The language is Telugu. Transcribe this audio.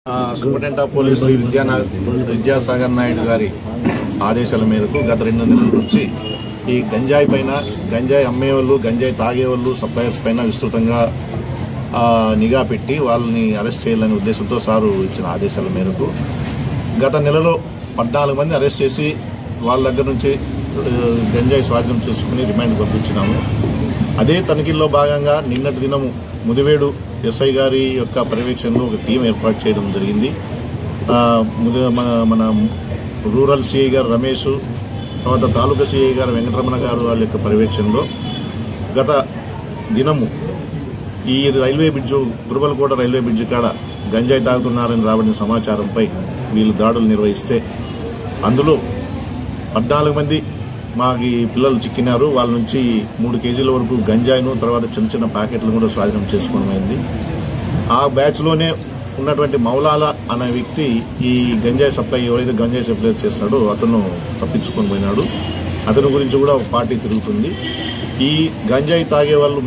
Superintendent of police Shri Vidyasagar Naidu గారి ఆదేశాల మేరకు గత 2 నెలల నుంచి ఈ గంజాయి పైన గంజాయి అమ్మేవాళ్ళు గంజాయి తాగేవాళ్ళు సప్లయర్స్ పైన విస్తృతంగా నిఘా పెట్టి వాళ్ళని అరెస్ట్ చేయాలనే ఉద్దేశంతో సారు ఇచ్చిన ఆదేశాల మేరకు గత నెలలో 14 మంది అరెస్ట్ చేసి వాళ్ళ దగ్గర నుంచి గంజాయి స్వాధీనం చేసుకుని రిమాండ్ పంపించినాము. అదే తనిఖీల్లో భాగంగా నిన్నటి దినము ముదివేడు ఎస్ఐ గారి యొక్క పర్యవేక్షణలో ఒక టీం ఏర్పాటు చేయడం జరిగింది. మన రూరల్ సిఐ గారు రమేష్, తర్వాత తాలూకా సిఐ గారు వెంకటరమణ గారు వాళ్ళ యొక్క పర్యవేక్షణలో గత దినము ఈ railway bridge Gurubalakota railway bridge కాడ గంజాయి తాగుతున్నారని రాబడిన సమాచారంపై వీళ్ళు దాడులు నిర్వహిస్తే అందులో 14 మంది మాకు పిల్లలు చిక్కినారు. వాళ్ళ నుంచి 3 కేజీల వరకు గంజాయిను తర్వాత చిన్న చిన్న ప్యాకెట్లు కూడా స్వాధీనం చేసుకోవడమైంది. ఆ బ్యాచ్లోనే ఉన్నటువంటి మౌలాల అనే వ్యక్తి ఈ గంజాయి సప్లై ఎవరైతే గంజాయి సప్లై చేస్తాడో అతను తప్పించుకొని పోయినాడు. అతని గురించి కూడా ఒక పార్టీ తిరుగుతుంది. ఈ గంజాయి తాగే వాళ్ళు